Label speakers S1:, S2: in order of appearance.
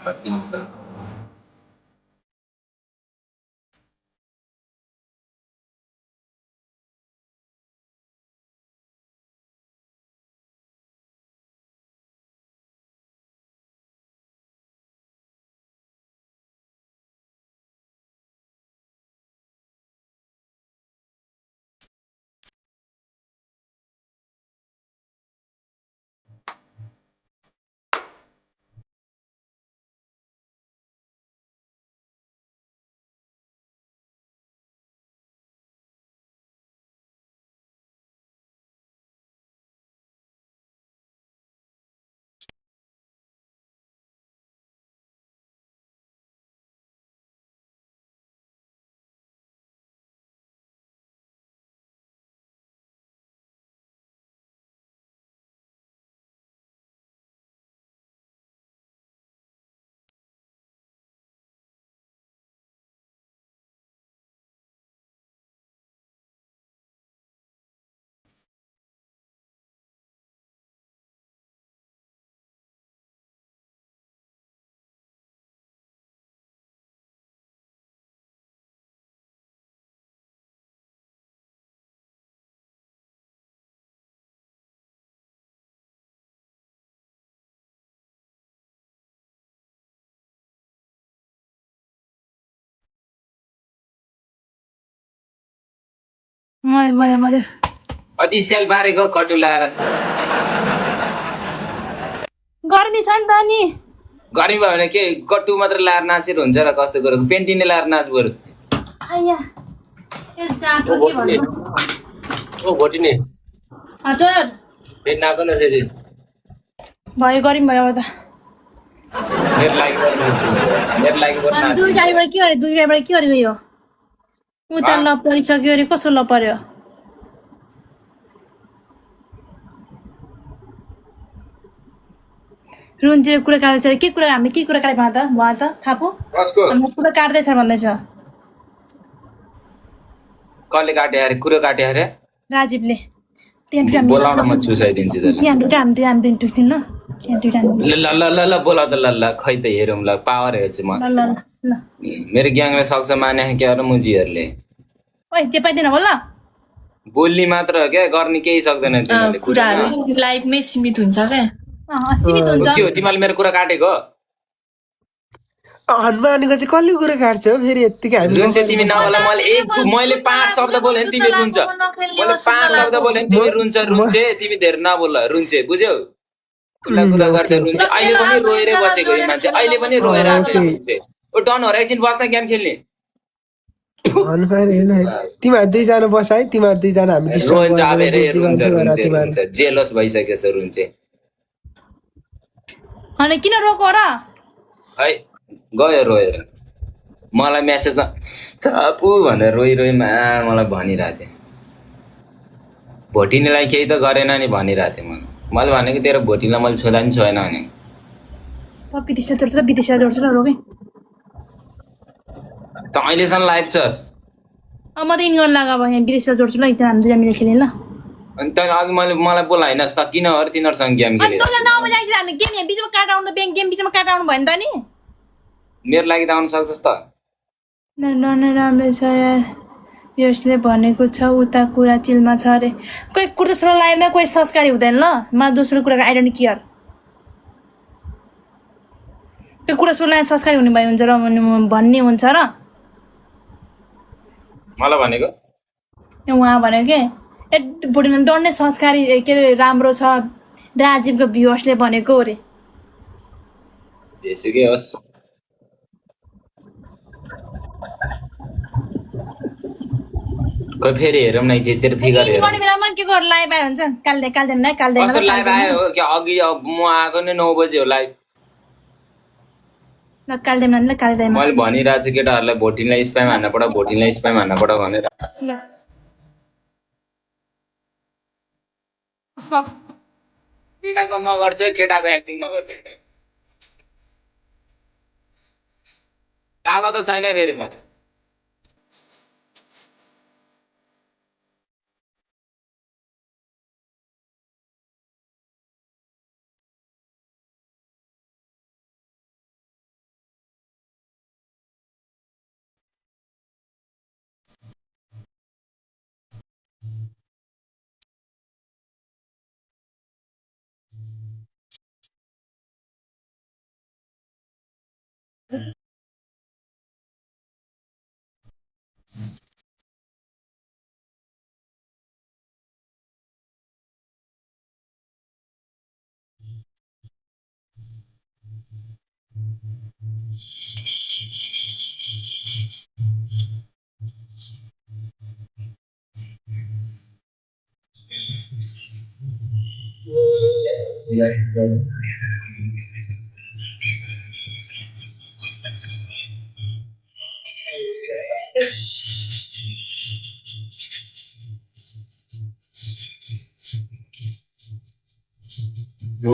S1: मैले
S2: अति स्याल पारेको कटु लाएर
S1: गर्मी छ नि त नि
S2: गर्मी भयो भने के कटु मात्र लाएर नाचेर हुन्छ र कस्तो कुरो पेन्टिने लाएर नाच बरु
S1: आया यो जाटो के भन्छ
S2: ओ भोटिने
S1: हजुर
S2: फेरि नाच न फेरि
S1: भयो गर्मी भयो अब त
S2: मेरो लागि
S1: अनि दुई गाडीबाट के गरे दुई गाडीबाट के गरेको यो उता लपरिसक्यो अरे कसो लपर्यो रुन्जेर कुरा काट्दैछ के कुरा हामी के कुरा काटेको त थाहा पो
S2: कसको
S1: हाम्रो कुरा काट्दैछ भन्दैछ
S2: कसले काट्यो अरे कुरो काट्यो अरे
S1: राजीवले
S2: बोलाउन म चुसाइदिन्छु त ल बोला त ल खै त हेरौँ ल पावर हेर्छु म मेरो ग्याङले सक्छ माने क्या र मुजीहरूले
S1: ओइ चेपाइदिन होला
S2: बोल्ने मात्र हो क्या गर्ने केही सक्दैन तिमीले
S3: कुराहरु लाइभमै सीमित हुन्छ क्या
S1: सीमित हुन्छ
S2: के हो तिमीले मेरो कुरा काटेको
S4: हनुमानको चाहिँ कसले कुरा काट्छ फेरि यतिकै हामी
S2: रुन्छ तिमी नबोला मैले 5 शब्द बोले नि तिमी रुन्छ मैले 5 शब्द बोले नि तिमी रुन्छे तिमी धेरै नबोल रुन्छे बुझ्यौ कुरा गर्छ रुन्छ अहिले पनि रोएरै बसेको यो मान्छे अहिले पनि रोएर आएको रुन्छे ओ डन हो एकछिन बस्न गेम खेल्ने
S4: हनुमान हैन तिमीहरु दुईजना बस है तिमीहरु दुईजना हामी
S2: रुन्छ जेलस भइसकेछ रुन्छे
S1: अनि किन रोको र
S2: है गयो रोएर मलाई मेसेजमा थापु भनेर रोइ मलाई भनिरहेको थिएँ भोटिनेलाई केही त गरेन नि भनिरहेको थिएँ मैले भनेको तेरो भोटिनलाई मैले छोदा नि छोएन भने
S1: विदेश जोड्छु ल रोके
S2: त अहिलेसम्म लाइभ छस्
S1: म त इन गर्न लाग अब यहाँ विदेश जोड्छु ल एकजना हामी दुईजना मिलेर खेल्ने ल
S2: अनि त अघि मैले मलाई बोलाइनस् त किन हो तिनीहरूसँग गेम
S1: अनि
S2: खेले
S1: तँलाई नबजाइछ हामी गेम यहाँ बिचमा काट आउनु त गेम बिचमा काट आउनु भयो नि त नि
S2: मेरो लागि त आउन सक्छस् त
S1: राम्रो छ यार यसले भनेको छ उता कुरा चिलमा छ अरे कोही कुर्ता लाइभमा कोही संस्कारी हुँदैन ल म दोस्रो कुराको आई डोन्ट केयर त्यो कुरा सुन्ने संस्कारी हुने भयो हुन्छ र भन्ने हुन्छ र
S2: मलाई भनेको
S1: उहाँ भनेको के ए भोटिन डन्ने संस्कारी के अरे राम्रो छ राजीवको भ्युअर्सले भनेको अरे
S2: जेसुकै होस् कोही फेरि हेरौँ न तेरो फिगर हेरौँ
S1: गर्ने बेलामा के गर लाइभ आयो हुन्छ काल्दैन
S2: कस्तो लाइभ आयो कि अघि म आएको नै 9 बजे हो लाइभ
S1: ल काल्दैन
S2: मैले भनिरहेको छु केटाहरूलाई भोटिनलाई स्प्याम हान्न पड भनेर केटाको नगर्छ केटाको एक्टिङ नगर्छ आएको त छैन फेरि म Yeah.